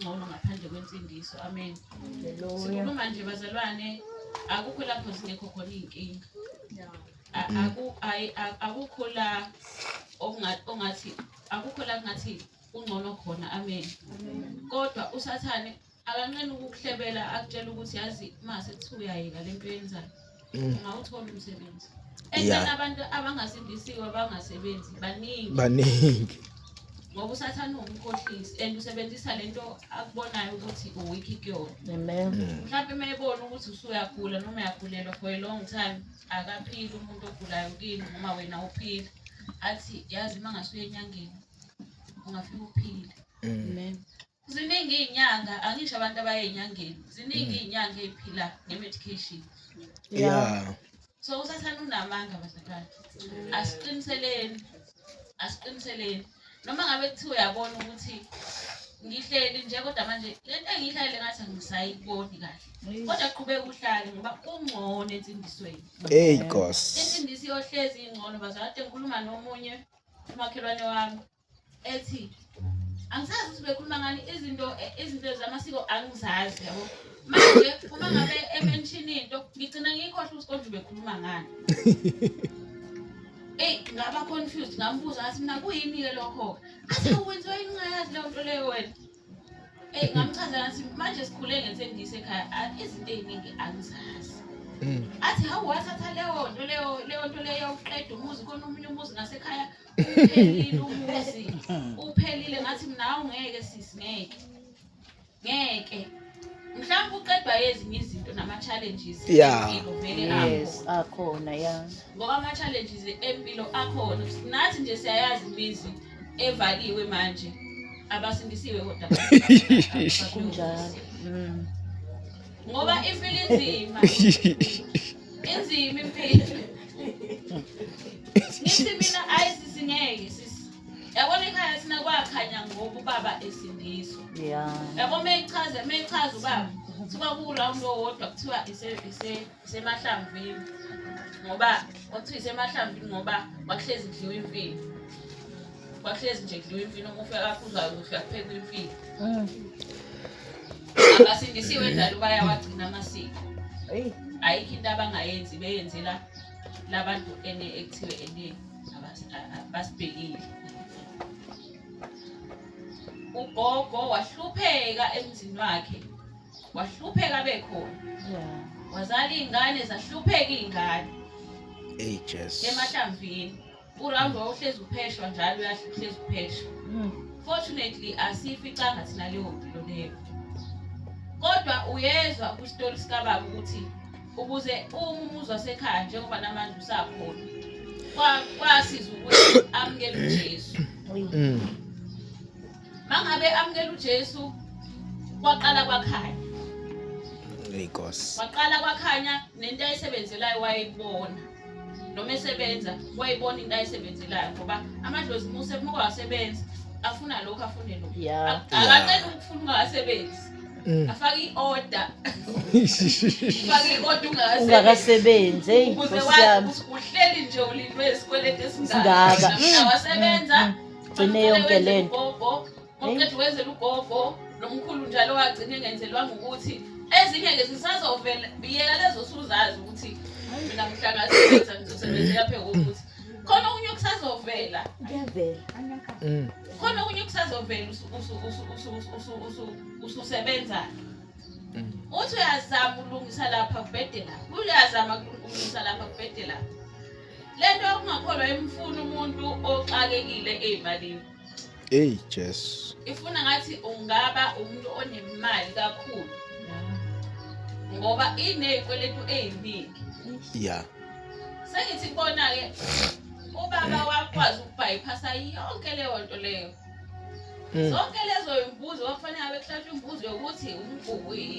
okungcono ngaphandle kwensindiso. Amen. Sikhuluma nje bazalwane, akukho lapho zingekho khona inkinga. Akukho la ongathi akukho la ngathi ungcono khona. Amen. Kodwa usathane akanqeni ukukuhlebela akutshela ukuthi yazi mase kuthiwa uyayeka lento yenzayo ungawuthola umsebenzi. Abantu abangasindisiwe abangasebenzi baningi. Ngoba usathane umkhohlisi and usebenzisa lento akubonayo ukuthi uwiki kuyona. Amen. Mhlawumbe mayebona ukuthi usuyagula noma uyagulelwa for a long time akaphili umuntu ogulayo kini noma wena uphila athi yazi mangasuye enyangeni ungafika uphile. Amen. Ziningi izinyanga, angisho abantu abayenyangeni. Ziningi izinyanga eziphila ngemedication. Yeah. So usathane unamanga bazalwane. Asiqiniseleni. Noma ngabe kuthiwa uyabona ukuthi ngihleli nje kodwa manje lento engihlalele ngathi angisayiboni kahle. Kodwa qhubeka uhlale ngoba ungcono ensindisweni. Hey Nkosi. Insindisi yohlezi ingcono bazalwane. Ngikhuluma nomunye umakhelwane wami ethi angisazi ukuthi bekhuluma ngani izinto zamasiko angizazi yabo. Manje uma ngabe emenshini into ngigcina ngikhohle ukuthi konje bekhuluma ngani. Ngaba confused ngambuza ngathi mina kuyini ke lokho? Athi wenziwa inqayazi leyo nto leyo wena. Ngamchaza ngathi manje sikhule ngensendisi ekhaya izinto eziningi angizazi. Athi hawu wathatha leyo nto leyo uqeda umuzi khona umunye umuzi ngasekhaya uphelile umuzi. Uphelile ngathi mina awungeke sisi ngeke. Mhlawumbe uqedwa ezinye izinto nama-challenges empilo vele akhona ya. Ngoba ama-challenges empilo akhona. Nathi nje siyayazi imizi evaliwe manje abasindisiwe kodwa kunjalo. Ngoba impilo inzima impilo. Ngithi mina ayisisingeke sisi. Yabona ekhaya sina kwakhanya ngoba ubaba esindiswa. Yabo meyichaza ubaba kuthiwa kuround owodwa kuthiwa isemahlamvini. Ngoba kuthiwa isemahlamvini ngoba kwakuhlezi kudliwa imfino. Kwakuhlezi nje kudliwa imfino uma ufika kakhulu ufika kuphekwa imfino. Abasindisiwe njalo bayawagcina amasiko. Ayikho into abangayenzi beyenzela labantu ekuthiwe abasibhekile. Ugogo wahlupheka emzini wakhe. Wahlupheka bekhona. Wazala izingane zahlupheka izingane. Ages. Emahlamvini. Uround wawuhlezi upheshwa njalo uyahlezi upheshwa. Fortunately asificanga thina leyo mpilo leyo. Kodwa uyezwa ku story sika baba ukuthi ukuze umuzi wasekhaya njengoba namanje usakhona kwasiza ukuthi amukele uJesu. Mangabe amukele uJesu kwaqala kwakhanya. Nkosi. Waqala kwakhanya nento ayisebenzelayo wayibona. Noma esebenza wayibona into ayisebenzelayo ngoba amadlozi muse wasebenza afuna lokho afune lokho. Akacela ukufuna ungasebenzi. Afaka i-order. Ufaka i-order ungakasebenzi. Hey uhleli nje ulindwe isikweleti esingaka. Wasebenza gcine yonke lento. Oqeda wenzela ugogo nomkhulu njalo wagcina engenzelwanga ukuthi ezinye ke sisazovela biyeka lezo suzazi ukuthi mina mhlangasebenza ngizosebenzela phela ukuthi khona unye kusazovela kuyavela. Khona unye kusazovela ususebenza. Uthi uyazama ulungisa lapha kubhedela. Uyazama ukulungisa lapha kubhedela. Lento okungakholwa imfuna umuntu oxakekile ezimalini. Hey Jesu. Ifuna ngathi ungaba umuntu onemali kakhulu. Ngoba inezikweletu eziningi. Sengithi kubona ke ubaba wakwazi ukubypassa yonke leyo nto leyo. Zonke lezo imbuzo wafanele abekuhlatshwa imbuzo yokuthi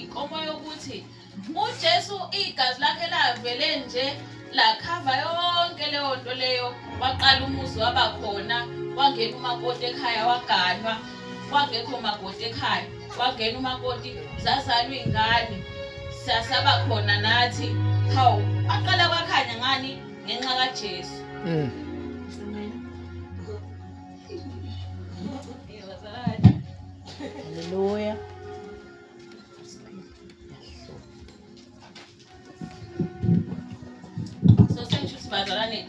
inkomo yokuthi uJesu igazi lakhe lavele nje la cover yonke leyo nto leyo. Waqala umuzi wabakhona. Wangena umakoti ekhaya waganywa. Kwangekho umakoti ekhaya. Wangena umakoti zazalwa izingane. Sasaba khona nathi. Hawu aqala kwakhanya ngani ngenxa kaJesu. Haleluya. So sengisho ukuthi bazalwane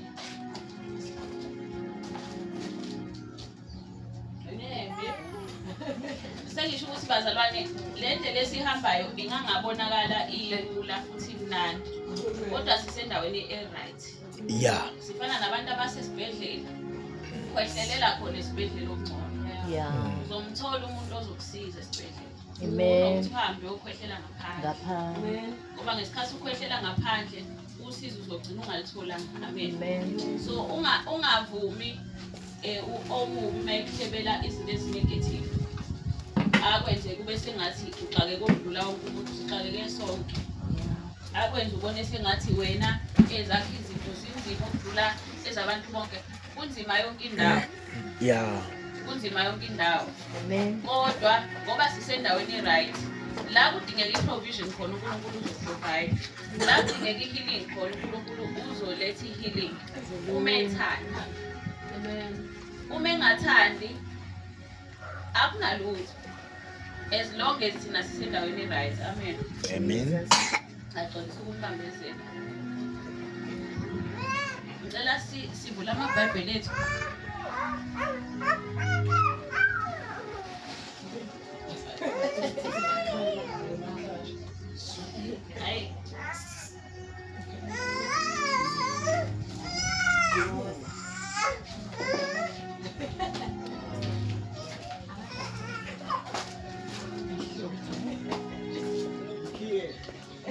sengisho ukuthi bazalwane le ndlela esihambayo ingangabonakala ilula futhi mnandi kodwa sisendaweni e-right. Yeah. Sifana nabantu abasesibhedlela ukhwehlelela khona esibhedlela okungcono. Yeah. Uzomthola umuntu ozokusiza esibhedlela. Amen. Uhambe uyokhwehlela ngaphandle. Ngoba ngesikhathi ukhwehlela ngaphandle usizo uzogcina ungalitholanga. Amen. So ungavumi omubi mayekuhlebela izinto ezinegative. Akwenze kube sengathi uxake kodlula wonke umuntu sixakeke sonke. Akwenze ubone sengathi wena ezakho izinto zinzima ukudlula ezabantu bonke. Kunzima yonke indawo. Yeah. Kunzima yonke indawo. Amen. Kodwa ngoba sisendaweni e-right la kudingeka i-provision khona uNkulunkulu uzoprovide. La kudingeka i-healing khona uNkulunkulu uzoletha i-healing. Uma ethanda. Amen. Uma engathandi akunalutho. As long as thina sisendaweni e-right. Amen. Amen. Axolisa ukumbambezela. Ngicela sivule amabhayibheli ethu. Hayi.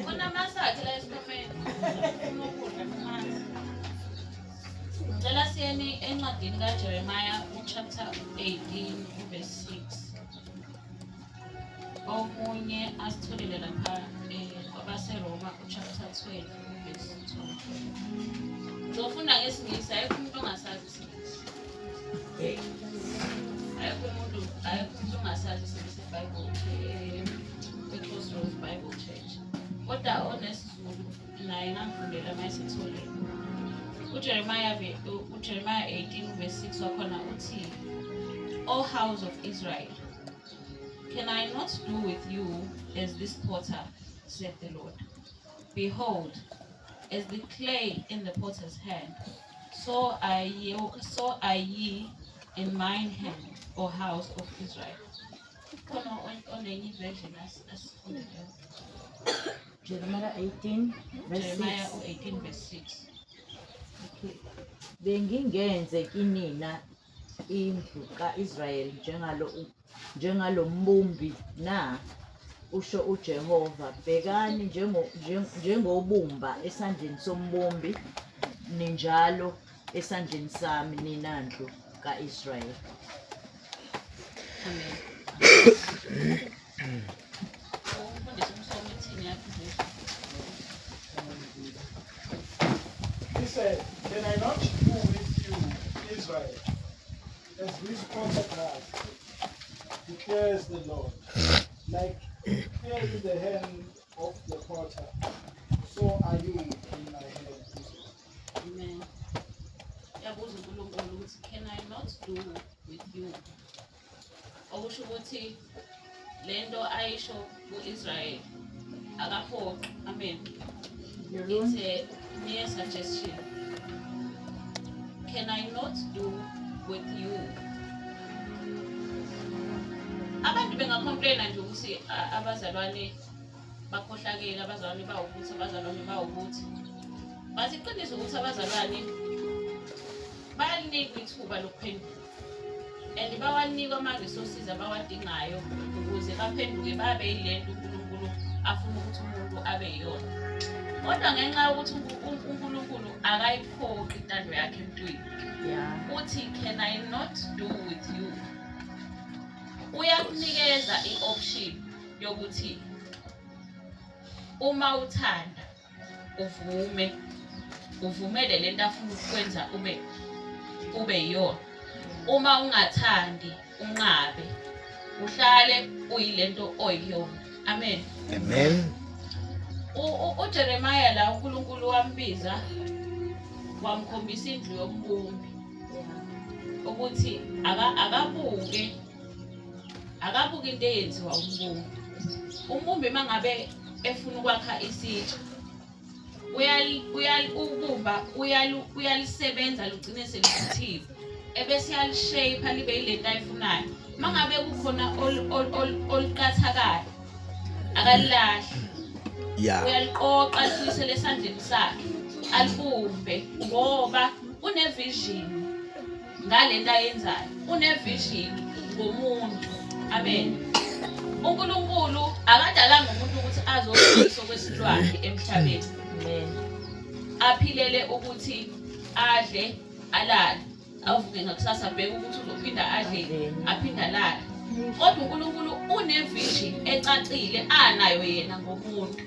Kunamasakhe la esikhomeni. Ngicela siyeni encwadini kaJeremiah chapter 18 verse 6. Omunye asitholele lapha kwabaseRoma chapter 12 verse 2. Ngizofunda ngesingisi ayikho umuntu ongasazi isingisi. Ayikho umuntu ongasazi isingisi eBhayibheli eCrossroads Bible Church. Kodwa onesizulu naye ngangifundela mayesithole. uJeremiah 18 verse 6 wakhona uthi, O house of Israel, can I not do with you as this potter, said the Lord? Behold, as the clay in the potter's hand, so are ye in mine hand, O house of Israel. Jeremiah 18 verse 6. Jeremiah 18 verse 6. Okay. Bengingenze kinina indlu kaIsrayeli njengalo mbumbi na usho uJehova. Bhekani njengobumba esandleni sombumbi ninjalo esandleni sami nina ndlu kaIsrayeli. Amen. He said, can I not do with you, Israel, as this potter does, declares the Lord, like clay in the hand of the potter, so are you in my hand. Amen. Yabuza uNkulunkulu ukuthi can I not do with you? Okusho ukuthi lento ayisho ku-Israel akaphoqi. Amen. It's a mere suggestion. Can I not do with you? Abantu bengacomplaina nje ukuthi abazalwane bakhohlakele, abazalwane bawukuthi. Bathi iqiniso ukuthi abazalwane bayanikwa ithuba lokuphendula. And bawanikwa ama-resources abawadingayo ukuze baphenduke babe yilento uNkulunkulu afuna ukuthi umuntu abe yiyona. Kodwa ngenxa yokuthi uNkulunkulu akayiphoqi intando yakhe emntwini. Uthi can I not do with you? Uyakunikeza i-option yokuthi uma uthanda uvumele lento afuna ukwenza ube yiyona. Uma ungathandi unqabe uhlale uyilento oyiyona. Amen. Amen. uJeremiah la uNkulunkulu wambiza wamkhombisa indlu yombumbi ukuthi akabuke into eyenziwa umbumbi. Umbumbi mangabe efuna ukwakha isitsha ubumba uyalisebenza lugcine selivuthiwe ebese yalishape libe yilento ayifunayo. Mangabe kukhona oluqathakayo akalilahli, uyaliqoqa lifilisele esandleni sakhe alibumbe ngoba unevision ngalento ayenzayo, unevision ngomuntu. Amen. uNkulunkulu akadalanga umuntu ukuthi azokuzisa kwesilwane emhlabeni. Amen. Aphilele ukuthi adle alale, avuke ngakusasa abheke ukuthi uzophinda adle aphinde alale. Kodwa uNkulunkulu unevision ecacile anayo yena ngomuntu,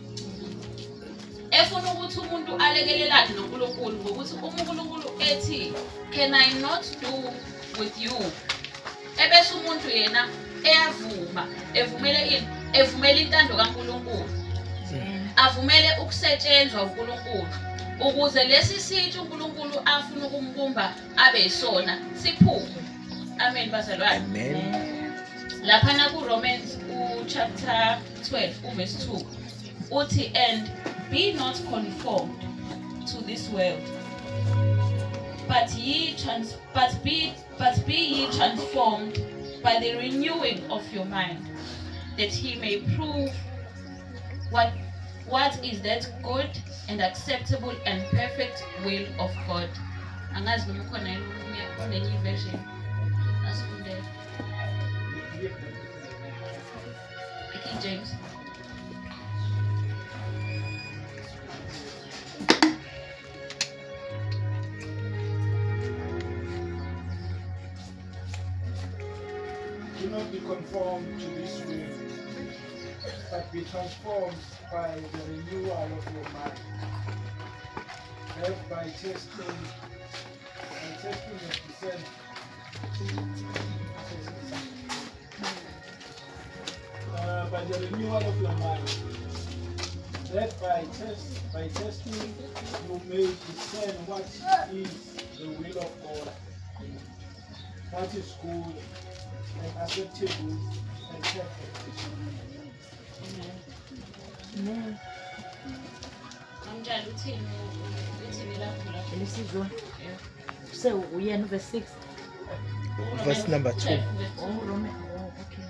efuna ukuthi umuntu alekelelane noNkulunkulu ngokuthi uNkulunkulu ethi can I not do with you, ebese umuntu yena eyavuma evumele intando kaNkulunkulu, avumele ukusetshenzwa uNkulunkulu ukuze lesi sithi uNkulunkulu afuna ukumbumba abe yisona siphume. Amen bazalwane. Amen. Laphana kuRomans chapter 12 verse 2 uthi, and be not conformed to this world, but be ye transformed by the renewing of your mind, that he may prove what is that good and acceptable and perfect will of God. Angazi noma khona yini enye version asifundele. King James. Do not be conformed to this world, but be transformed by the renewal of your mind, that by testing of descent. By the renewal of your mind, that by testing you may discern what is the will of God, what is good and acceptable and perfect. Amen. Kanjani uthini lapho la? Elisizwe. So uyena verse 6. Verse number 2. Oh, Roman. Oh, okay.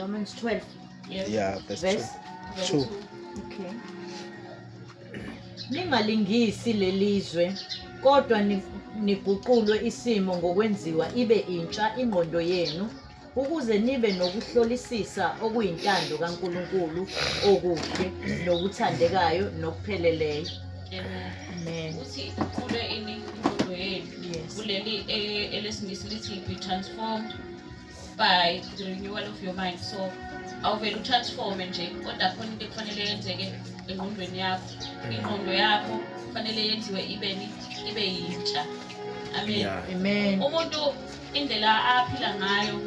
Romans 12. Yeah, verse Verse 2. Okay. Ningalingisi lelizwe kodwa niguqulwe isimo ngokwenziwa ibe intsha ingqondo yenu ukuze nibe nokuhlolisisa okuyintando kaNkulunkulu okuhle nokuthandekayo nokupheleleyo. Amen. Uthi uqule ini ingqondo yenu. Yes. Kuleli elesingisi lithi be transformed by the renewal of your mind. So awuvele utransforme nje kodwa khona into ekufanele yenzeke engqondweni yakho. Ingqondo yakho kufanele yenziwe ibe yintsha. Amen. Yeah. Amen. Umuntu indlela aphila ngayo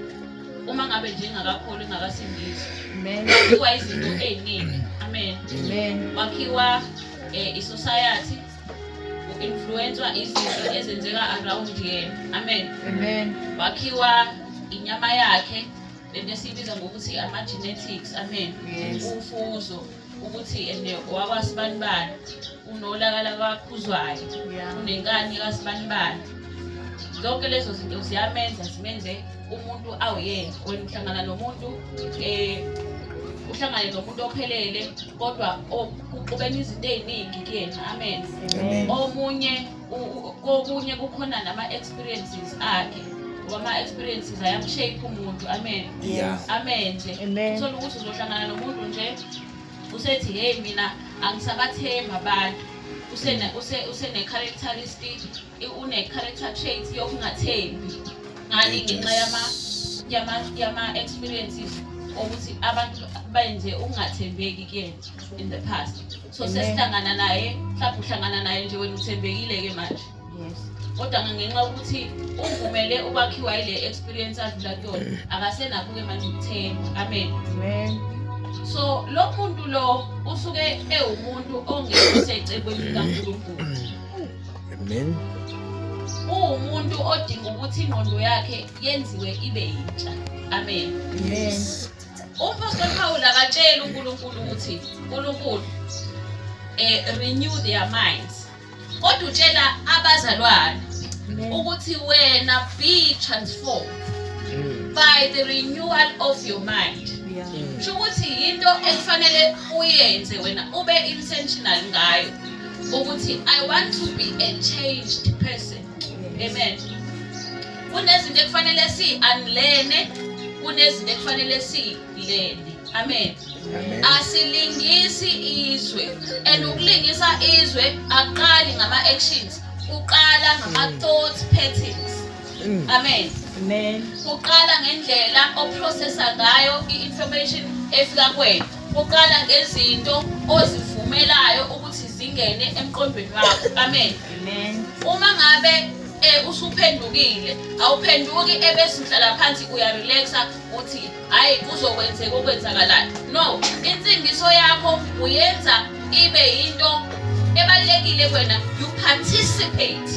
uma ngabe nje engakakholwa engakasindiswa Amen. wakhiwa izinto eziningi. Amen. Amen. Wakhiwa i-society, u-influencewa izinto ezenzeka around yena. Amen. Amen. Wakhiwa inyama yakhe, lento esiyibiza ngokuthi ama-genetics. Amen. Yes. Ufuzo ukuthi wakwasibanibani, unolakala kakhuzwayo, Yeah. unenkani kasibanibani. Zonke lezo zinto ziyamenza zimenze umuntu awuyena. Wena uhlangana nomuntu uhlangane nomuntu ophelele kodwa uqubena izinto eziningi kuyena. Amen. Amen. Okunye kukhona nama-experiences akhe, ngoba ama-experiences ayamshape umuntu. Amen. Yeah. Amen nje. Amen. Uthola ukuthi uzohlangana nomuntu nje usethi hey mina angisabathemba abantu, usene-characteristic, une-character trait yokungathembi. Ngani? Ngenxa yama-experiences ukuthi abantu benze ukungathembeki kuyena in the past. So Amen. sesihlangana naye, mhlawumbe uhlangana naye nje wena uthembekile-ke manje, Yes. kodwa ngenxa yokuthi uvumele ukwakhiwa ile experience adlula kuyona akasenakho-ke manje ukuthemba. Amen. Amen. So lo muntu lo usuke ewumuntu ongekho secebweni likaNkulunkulu. Amen. Umuntu odinga ukuthi ingqondo yakhe yenziwe ibe yintsha. Amen. Amen. Umpostoli Paul akatshela uNkulunkulu ukuthi uNkulunkulu renew their minds. Kodwa utshela abazalwane ukuthi wena be transformed by the renewal of your mind. Sho ukuthi into ekufanele uyenze wena ube intentional ngayo ukuthi I want to be a changed person. Amen. Kunezinto ekufanele si-unlearn, kunezinto ekufanele si-learn. Amen. Asilingisi izwe, and ukulingisa izwe aqali ngama-actions, uqala ngama-thought patterns. Amen. Amen. Uqala ngendlela oprocessa ngayo i-information efika kuwena. Uqala ngezinto ozivumelayo ukuthi zingene emqondweni wakho. Amen. Amen. Uma ngabe usuphendukile, awuphenduki ebese uhlala phansi uyarelaxa uthi hayi kuzokwenzeka okwenzakalayo. No, insindiso yakho uyenza ibe into ebalekile kuwena. You participate.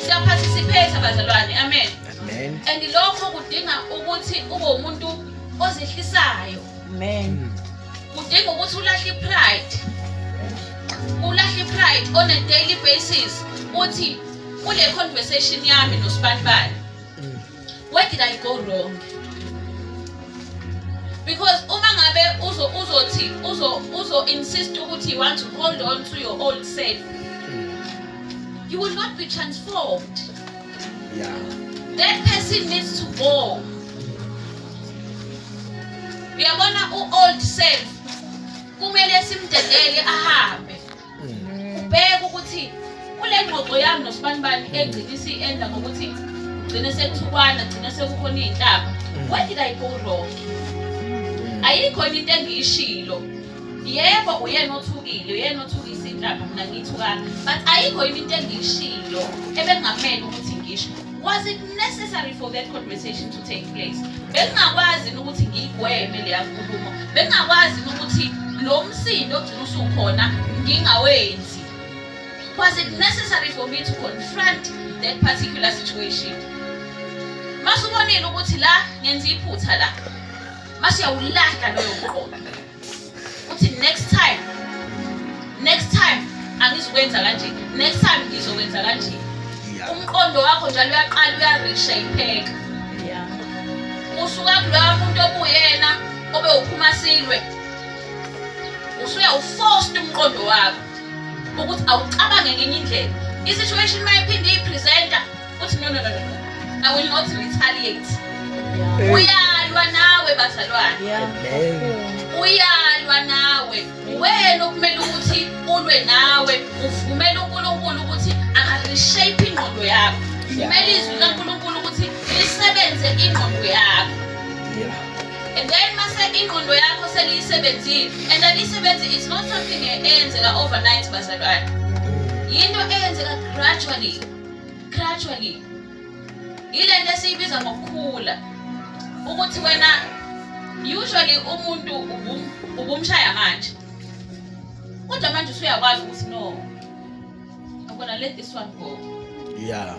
Siya participate abazalwane. Amen. Amen. And lokho kudinga ukuthi ube umuntu ozehlisayo. Amen. Kudinga ukuthi ulahle pride. Ulahle pride on a daily basis. Uthi kule conversation yami noSibanibani, where did I go wrong? Because uma ngabe uzo insist ukuthi you want to hold on to your old self, you will not be transformed. Yeah. That person needs to go. Uyabona u-old self kumele simdedele ahambe. Ubheke ukuthi kule ngxoxo yami noSibanibani egcina isi-enda ngokuthi gcine sekuthukwana, gcine sekukhona iy'nhlamba. Where did I go wrong? Ayikho into engiyishilo. Yebo uyena othukile, uyena othukisa inhlamba, mina ngithukana. But ayikho into engiyishilo ebengamele ukuthi ngisho. Was it necessary for that conversation to take place? Bengingakwazi ukuthi ngiyigweme leya nkulumo. Bengingakwazi ukuthi lo msindo ogcina usukhona ngingawenzi. Was it necessary for me to confront that particular situation? Masubonile ukuthi la ngenza iphutha la. Masiyawulahla loyo mqondo. Uthi next time angizokwenza kanje. Next time ngizokwenza kanje. Umqondo wakho njalo uyaqala uyareshapeeka. Usuka kuloya muntu obuyena obe uphuma silwe. Usuya uforced umqondo wakho ukuthi awucabange ngenye indlela. I-situation mayiphinde iyipresenta uthi no. I will not retaliate. Uyalwa nawe bazalwane. Uyalwa nawe. Wena okumele ukuthi ulwe nawe, uvumele uNkulunkulu ukuthi akareshape ingqondo yakho. Kumele izwi kaNkulunkulu ukuthi lisebenze ingqondo yakho. And then mase ingqondo yakho seliyisebenzile, and alisebenzi is not something eyenzeka overnight bazalwane. Yinto eyenzeka gradually. Ile nto esiyibiza ngokukhula. Ukuthi wena usually umuntu ubumshaya manje. Kodwa manje usuyakwazi ukuthi no, I'm gonna let this one go. Yeah.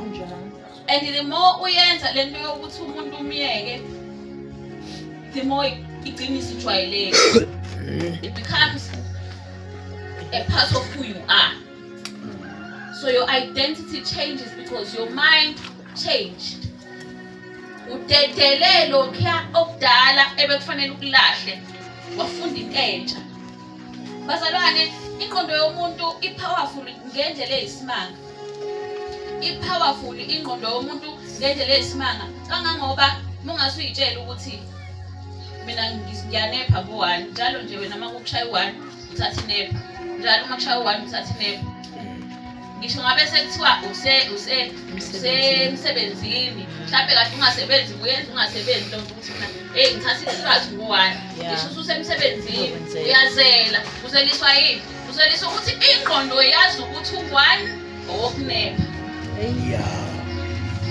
And the more uyenza lento yokuthi umuntu umyeke, the more igcina isijwayeleke. It becomes a part of who you are. So your identity changes because your mind changed. Udedele lokho okudala ebekufanele ukulahle, wafunda into entsha. Bazalwane, ingqondo yomuntu ipowerful ngendlela eyisimanga. Ipowerful ingqondo yomuntu ngendlela eyisimanga. Kangangoba mungasuyitshela ukuthi mina ngiyanepha ngo-1, njalo nje wena makukushaya u-1 uthatha inepha, njalo makushaya u-1 uthatha inepha. Ngisho ngabe sekuthiwa usemsebenzini, mhlawumbe kade ungasebenzi, uyenza ungasebenzi lonto ukuthi mina ngithatha isizathu ngo-1. Ngisho ususemsebenzini uyazela, uzeliswa yini? Uzeliswa ukuthi ingqondo yazi ukuthi u-1 owokunepha.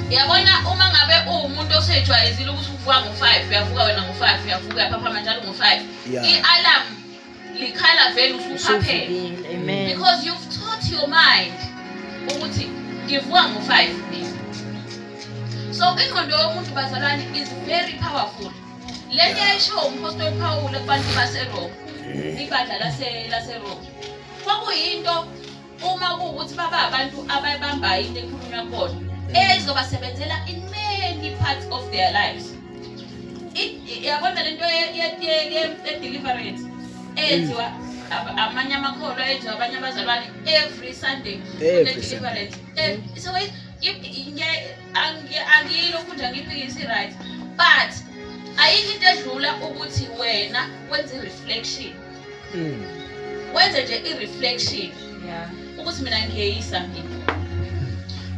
Yabona uma ngabe umuntu osejwayezile ukuthi uvuka ngo5 uyavuka wena ngo5 uyavuka uyaphaphama njalo ngo5 i-alarm likhala vele usuphaphele. Amen. Because you've taught your mind ukuthi ngivuka ngo5 mina. So ingqondo yomuntu bazalwane is very powerful. Lento ayisho umpostoli Paul kubantu baseRome, ibandla laseRome. Kwakuyinto uma kuwukuthi baba abantu abayibambayo into ekhulunywa kubona ezobasebenzela in many parts of their lives. Yabona lento ye-deliverance enziwa amanye amakholwa enziwa abanye abazalwane every Sunday deliverance. So angiyilokhu nje angiphikisi right, but ayikho into edlula ukuthi wena wenze i-reflection. Wenze nje i-reflection ukuthi mina ngiyeyisa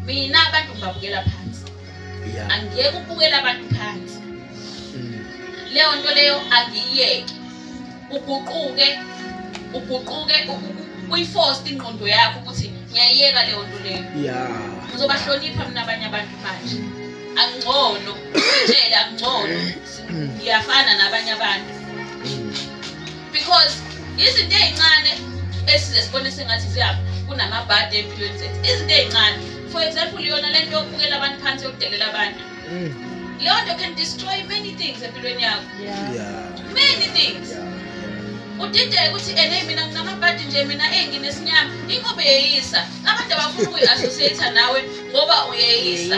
mina abantu ngibabukela phansi. Angiyeke ukubukela abantu phansi. Leyo nto leyo angiyeke. Uguquke uyiforce ingqondo yakho ukuthi ngiyayeka leyo nto leyo. Ngizobahlonipha mina abanye abantu manje. Angcono, ngitshela angcono. Ngiyafana nabanye abantu. Because izinto ezincane esizesibone sengathi ziyapha kunamabhadi empilweni zethu. Izinto ezincane. For example, yona lento yokubukela abantu phansi yokudelela abantu. Leyo nto can destroy many things empilweni yakho. Many things. Udideke ukuthi mina nginamabhadi nje mina enginesinyama ingoba uyeyisa. Abantu abafuna ukuyi-associate nawe ngoba uyeyisa.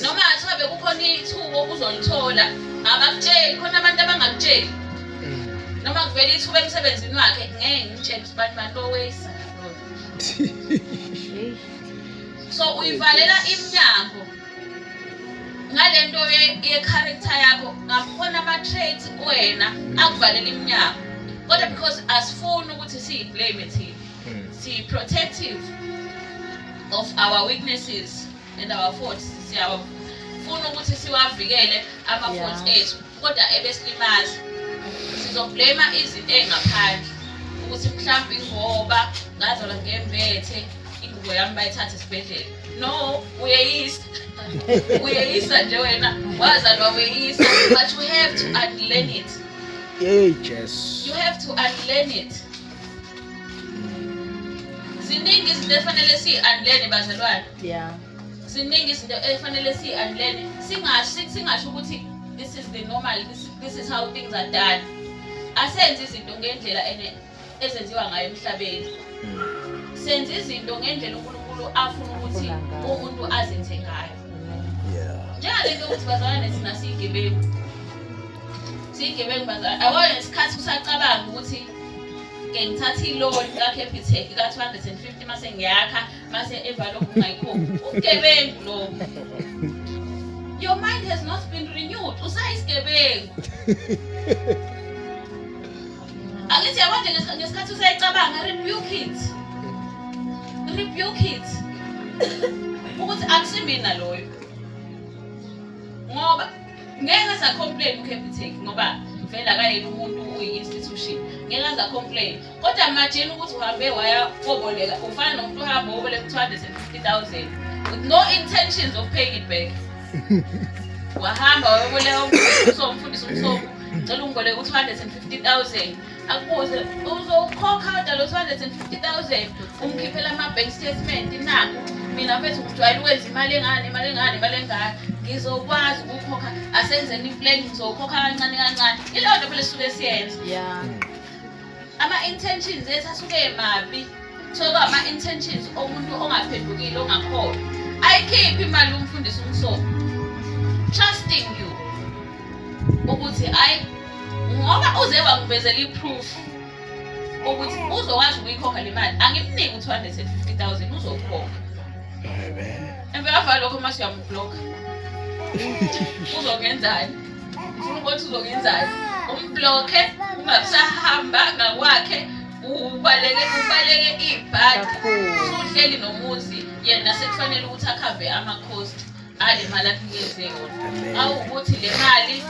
Noma athiwa bekukhona ithuba uzolithola, abakutsheli khona abantu abangakutsheli. Noma kuvela ithuba emsebenzini wakhe ngeke ngitshele ukuthi bani lo weyisa. So uyivalela iminyango ngalento ye-character yakho ngakhona ama-traits wena akuvalela iminyango. Kodwa because asifuni ukuthi siyi-blame thina. Si-protective of our weaknesses and our faults. Siyafuna ukuthi siwavikele ama-faults ethu. Kodwa ebesilimaza. Sizoblame izinto ezingaphandle. Ukuthi mhlawumbe ngoba ngazalwa ngembethe ingubo yami bayithathe esibhedlela. No, uyeyisa. Uyeyisa nje wena wazalwa uyeyisa, but you have to unlearn it. Yes. You have to unlearn it. Ziningi izinto efanele si-unlearn bazalwane. Ziningi izinto efanele si-unlearn. Singasho ukuthi this is the normal, this is how things are done. Asenze izinto ngendlela ezenziwa ngayo emhlabeni. Senze izinto ngendlela uNkulunkulu afuna ukuthi umuntu azenze ngayo. Njengalento ukuthi bazalwane thina siyigebengu. Siyigebengu bazalwane. Awona isikhathi usacabanga ukuthi ngithatha i-loan ka-Capitec ka-250 mase ngiyakha mase envelope ungayikho. Ubugebengu lo. Your mind has not been renewed. Usayisigebengu. Angithi yabona ngesikhathi usayicabanga rebuke it. Rebuke it. Ukuthi akusimina loyo. Ngoba ngeke sa-complain u-Capitec ngoba vele akayena umuntu uyi-institution. Ngeke sa-complain. Kodwa imagine ukuthi uhambe waya koboleka ufana nomuntu ohamba woboleka 250,000 with no intentions of paying it back. Wahamba wayoboleka umfundisi umsomo ngicela ungiboleke u250,000 akubuze uzokhokha lo 250,000 umkhiphela ama-bank statement nakho mina mfethu ngijwayele ukwenza imali engane ngizokwazi ukukhokha asenzeni i-plan ngizokhokha kancane kancane. Ileyo nto phela sisuke siyenza. Ama-intentions ethu asuke mabi. So ama-intentions omuntu ongaphendukile ongakholwa ayikhiphi imali umfundisi umsomo. Trusting you ukuthi ngoba uze wangivezela i-proof ukuthi uzokwazi ukuyikhokha le mali angimniki u250,000 uzokhokha. Emva kwalokho mase uyambloka. Uzongenzani? Ufuna ukuthi uzongenzani? Umbloke ungasahamba ngakwakhe ubaleke ibhadi uhleli nomuzi yena sekufanele ukuthi akhambe ama-cost ale mali akunikeze yona. Awukuthi le mali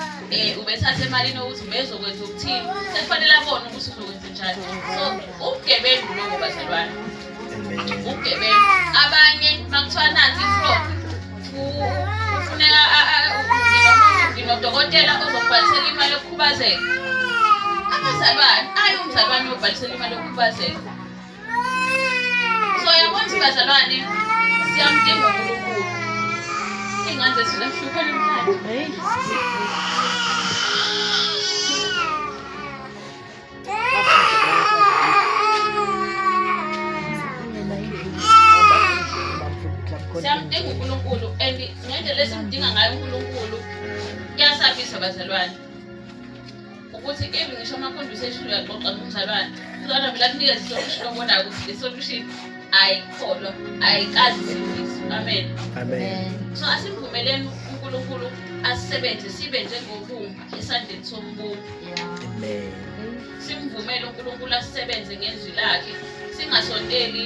ubethatha emalini ukuthi ubezokwenza ukuthini sekufanele abone ukuthi uzokwenza njani. So ubugebengu lokho bazalwane. Ubugebengu abanye makuthiwa nansi ifraud uyobhalisela imali yokukhubazeka. Abazalwane, umzalwane uyobhalisela imali yokukhubazeka. So yabona ukuthi bazalwane siyamdinga uNkulunkulu. Ingane zethu ziyahlupha emhlabeni. Siyamdinga uNkulunkulu and ngendlela esimdinga ngayo uNkulunkulu kuyasabisa bazalwane. Ukuthi even ngisho ama-conversation uyaxoxa nomzalwane, uzalwane vele akunikeza i-solution obonayo ukuthi le solution ayikholwa, ayikazi isindiswa. Amen. Amen. So asimvumeleni uNkulunkulu asisebenze sibe njengobumba esandleni sombumbi. Amen. Simvumele uNkulunkulu asisebenze ngezwi lakhe, singasondeli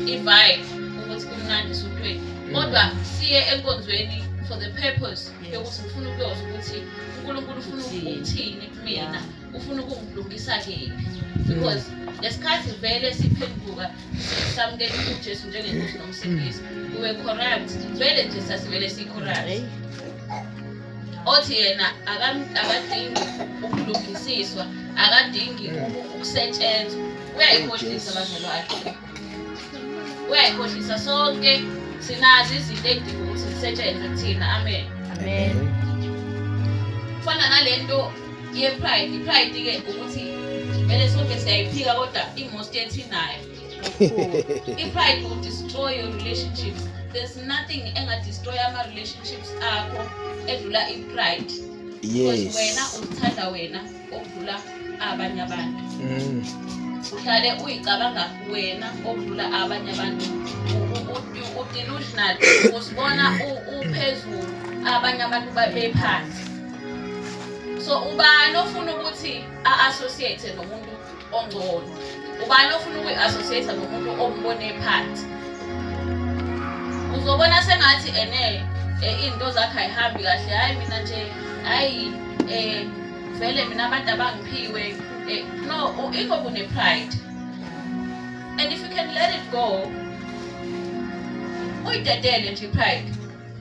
i-vibe ukuthi kumnandi esontweni, kodwa siye enkonzweni for the purpose yokuthi ngifuna ukuyozwa ukuthi uNkulunkulu ufuna ukuthini kumina, ufuna ukungilungisa kephi. Because lesikhathi vele siphenduka samukela uJesu njengenkosi nomsindisi, we corrupt vele nje sasivele si-corrupt. Othi yena akadingi ukulungisiswa, akadingi ukusetshenzwa, uyayikhohlisa bazalwane. Uyayikhohlisa, sonke sinazo izinto edinga ukuthi zisetshenzwe thina. Amen. Amen. Kufana nalento ye-pride. I-pride-ke ukuthi vele sonke siyayiphika kodwa imost yethu inayo. I-pride will destroy your relationships. There's nothing engadestroy ama-relationships akho edlula i-pride. Because wena uzithanda wena okudlula abanye abantu. Uhlale uyicabanga wena okudlula abanye abantu. U-delusional, uzibona uphezulu abanye abantu bephansi. So ubani ofuna ukuthi a-associate nomuntu ongcono? Ubani ofuna ukuyi-associate nomuntu ombone phansi? Uzobona sengathi into zakhe ayihambi kahle. Hayi mina nje, hayi vele mina abantu abangiphiwe. No, ingoba une-pride. And if you can let it go, uyidedele nje i-pride,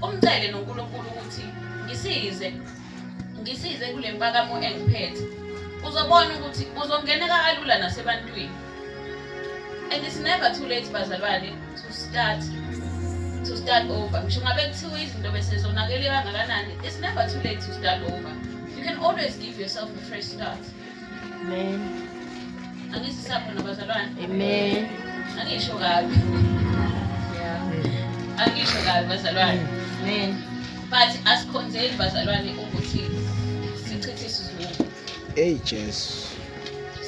umcele noNkulunkulu ukuthi ngisize kule mpakamo engiphethe, uzobona ukuthi uzongeneka kalula nasebantwini. And it's never too late bazalwane to start over. Ngisho ngabe kuthiwa izinto besezonakele kangakanani, it's never too late to start over. You can always give yourself a fresh start. Amen. Angisisapho nabazalwane. Amen. Angisho kabi. Yeah. Angisho kabi bazalwane. Amen. But asikhonzeli bazalwane ukuthi sichithe isizungu. Ages.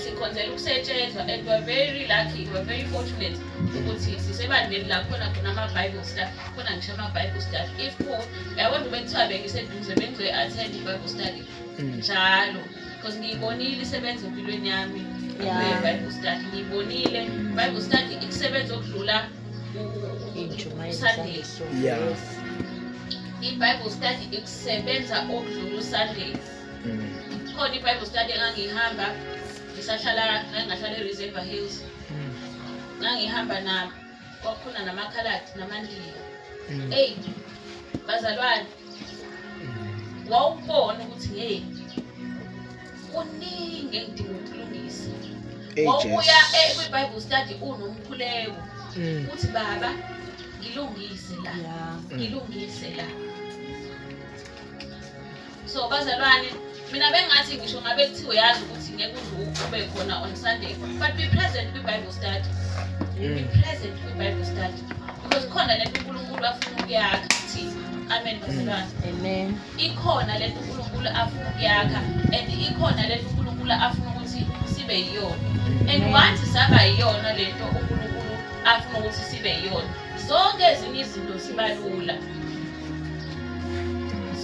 Sikhonzela ukusetshenzwa, and we're very lucky, we're very fortunate ukuthi sisebandleni la khona ama-Bible study, khona ngisho ama-Bible study. If uyabona bekuthiwa bengiseduze bengizoyi-attend i-Bible study njalo, because ngiyibonile isebenza empilweni yami i-Bible study. Ngiyibonile i-Bible study ikusebenza okudlula uSunday. Yeah. I-Bible study ikusebenza okudlula uSunday. Khona i-Bible study engangihamba ngangahlala e-Reservoir Hills. Ngangihamba kwakhona namakhaladi namandiya. Bazalwane, wawubona ukuthi kuningi engidinga ukulungisa. Wawubuya kwi-Bible study unomkhuleko uthi baba ngilungise la. So bazalwane, mina bengathi ngisho ngabe kuthiwe yazi ukuthi ngeke ube khona on Sunday, but be present kwi-Bible study. Be present kwi-Bible study, because khona lento uNkulunkulu afuna ukuyakha thina. Amen bazalwane. Amen. Ikhona lento uNkulunkulu afuna ukuyakha, and ikhona lento uNkulunkulu afuna ukuthi sibe yiyona. And once saba yiyona lento uNkulunkulu afuna ukuthi sibe yiyona, zonke ezinye izinto zibalula.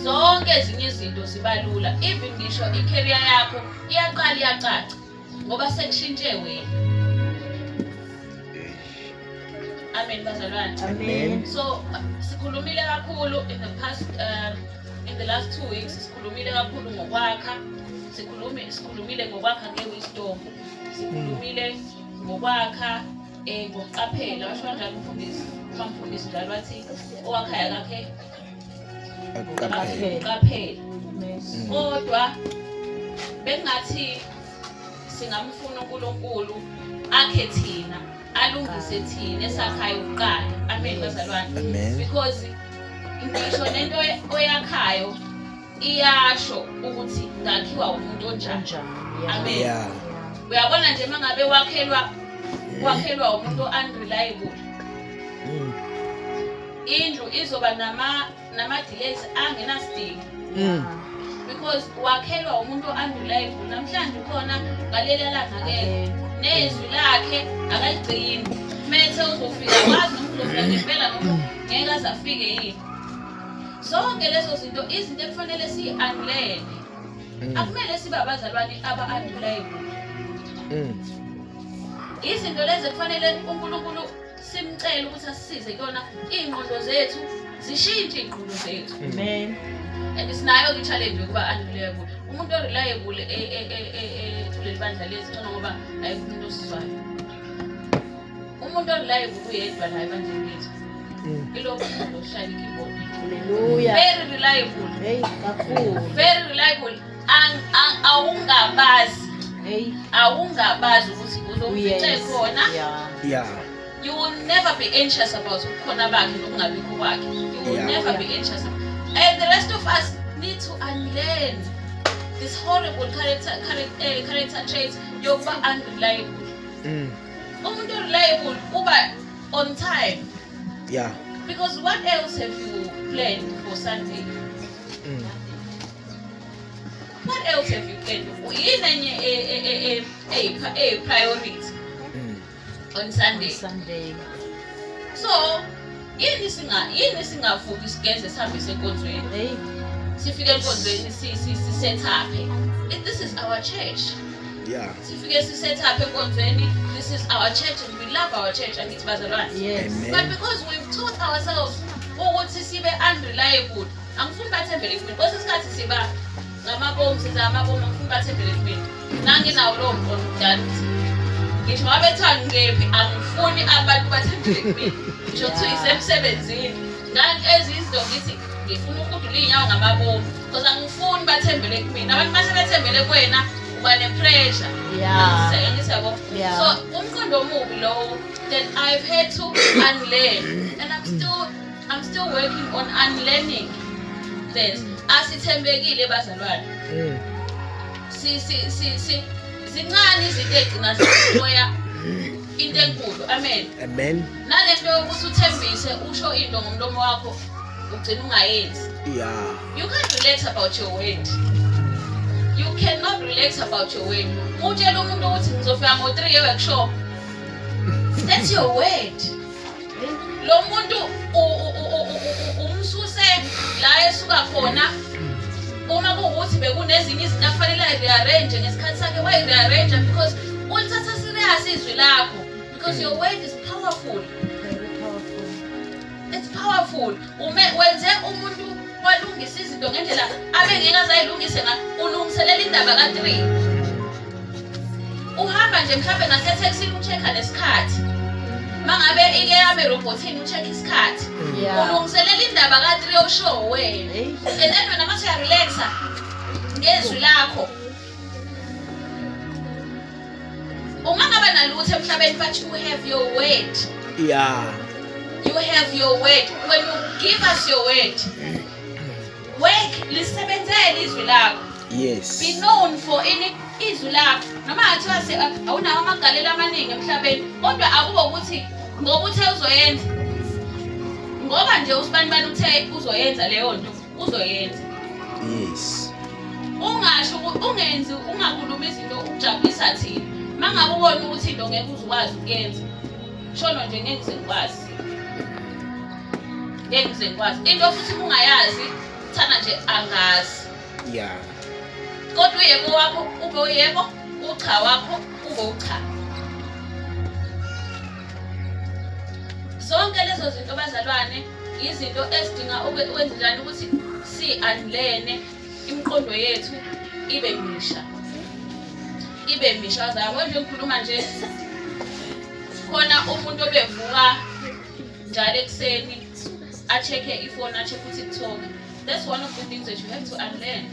Zonke ezinye izinto zibalula. Even ngisho i-career yakho iyacaca ngoba sekushintshe wena. Amen bazalwane. Amen. So sikhulumile kakhulu in the last 2 weeks, sikhulumile kakhulu ngokwakha. Sikhulumile ngokwakha nge-wisdom. Sikhulumile ngokwakha ngokuqaphela. Washo kanjani umfundisi? Umfundisi njalo wathi owakhayo kakhe Qaphela. Kodwa bengathi singamfuna uNkulunkulu akhe thina alungise thina esakhayo kuqala. Amen bazalwane. Amen. Because ngisho nento oyakhayo iyasho ukuthi ngakhiwa umuntu onjani. Amen. Yeah. Uyabona nje mangabe wakhelwa umuntu unreliable. Indlu izoba nama delays angenasidingo. Because wakhelwa umuntu unreliable. Namhlanje khona ngalelela langa ke nezwi lakhe akaligcini. Methe uzofika wazi umuntu uzofika ngempela noma ngeke azafike yini. Sonke lezo zinto izinto ekufanele si-unlearn. Akumele sibe abazalwane aba-unreliable. Izinto lezi ekufanele uNkulunkulu simcela ukuthi asisize kuyona iy'ngqondo zethu zishintshe iy'ngqondo zethu. Amen. And sinayo i-challenge yokuba unreliable. Umuntu oreliable kuleli bandla lethu ngcono ngoba ayikho umuntu osizwayo. Umuntu oreliable uyedwa la ebandleni lethu. Ilokhu umuntu oshaya i-keyboard. Hallelujah. Very reliable. Hey, kakhulu. Very reliable. Awungabazi ukuthi uzomfica khona. Yeah. You will never be anxious about ukukhona bakhe nokungabikho kwakhe. You will never be anxious. And the rest of us need to unlearn this horrible character traits yokuba unreliable. Umuntu reliable uba on time. Yeah. Because what else have you planned for Sunday? What else have you planned for? Yini a priority on Sunday. So, yini singavuki sigeze sihambe senkonzweni. Hey. Sifike enkonzweni set up. This is our church. Yeah. Sifike set up enkonzweni. This is our church and we love our church and it's bazalwane. Yes. Amen. But because we've taught ourselves ukuthi sibe unreliable, angifuni bathembele kumina. Kwesinye isikhathi siba ngamabomu siza amabomu angifuni bathembele kumina. Nanginawo lowo mqondo kudala ukuthi ngisho ngabe kuthiwa ngephi angifuni abantu bathembele kumina. Ngisho kuthiwa isemsebenzini ezinto ngithi ngifuna ukudula iy'nyawo ngamabomu because angifuni bathembele kumina. Abantu mase bethembele kuwena uba ne-pressure. Yeah. So umqondo omubi lowo that I've had to unlearn and I'm still working on unlearning that. Asithembekile bazalwane. Zincane izinto egcina zimoya into enkulu. Amen. Nalento yokuthi uthembise usho into ngomlomo wakho ugcina ungayenzi. Yeah. You can't relate about your word. You cannot relate about your word. Utshela umuntu ukuthi ngizofika ngo-3 e-workshop. That's your word. Lo muntu umsuse la esuka khona. Uma kuwukuthi bekunezinye izinto afanele rearrange ngesikhathi sakhe wayi-rearrange because ulithatha serious izwi lakho because your word is powerful. Very powerful. It's powerful. Wenze umuntu walungisa izinto ngendlela abengeke azayilungise ulungiselela indaba ka-3. Uhamba nje mhlawumbe nase-taxini ucheck-a nesikhathi. Mangabe ike yami robotini ucheck isikhathi. Ulungiselela indaba ka-3 oshow wena. And then wena mase uyarelaxa ngezwi lakho. Ungangaba nalutho emhlabeni but you have your word. Yeah. You have your word. When you give us your word, work lisebenzele izwi lakho. Yes. Be known for izwi lakho. Noma athiwa awunawo amagalelo amaningi emhlabeni, kodwa akubo ukuthi ngoba uthe uzoyenza. Ngoba nje usibani uthe uzoyenza leyo nto, uzoyenza. Yes. Ungasho ungakhuluma izinto ukujabulisa thina. Mangabe ubona ukuthi into ngeke uzukwazi ukuyenza. Shono nje ngeke ngizekwazi. Ngeke ngizekwazi. Into futhi ungayazi, thana nje angazi. Yeah. Kodwa uyebo wakho ube uyebo, ucha wakho ube ucha. Zonke lezo zinto bazalwane izinto esidinga ukwenzani ukuthi si-unlearn imiqondo yethu ibe misha. Ibe misha bazalwane nje ngikhuluma nje khona umuntu obevuka njalo ekseni a-check ifone a-check uTikTok That's one of the things that you have to unlearn.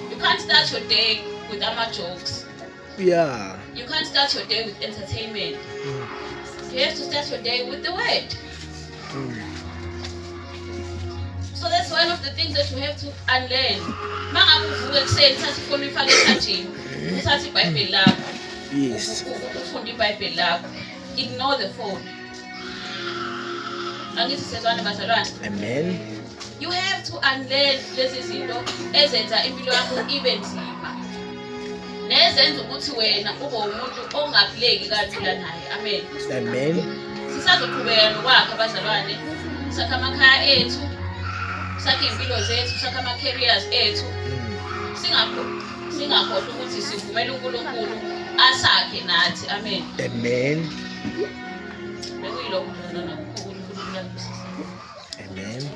You can't start your day with jokes. Yeah. You can't start your day with entertainment. You have to start your day with the word. So that's one of the things that you have to unlearn. Mangabe uvuka ekuseni uthatha ifoni uyifake echarging, uthatha iBhayibheli lakho. Yes. Ufunda iBhayibheli lakho. Ignore the phone. Angithi sezwana bazalwane. Amen. You have to unlearn lezi zinto ezenza impilo yakho ibe nzima. Nezenza ukuthi wena ube umuntu ongaphileki kalula naye. Amen. Amen. Sisazoqhubeka nokwakha abazalwane. Sakha amakhaya ethu, sakhe impilo zethu, sakhe ama-careers ethu. Singakhohlwa ukuthi sivumele uNkulunkulu asakhe nathi. Amen. Amen. Bekuyilokho nje uNkulunkulu uyakubusisa. Amen.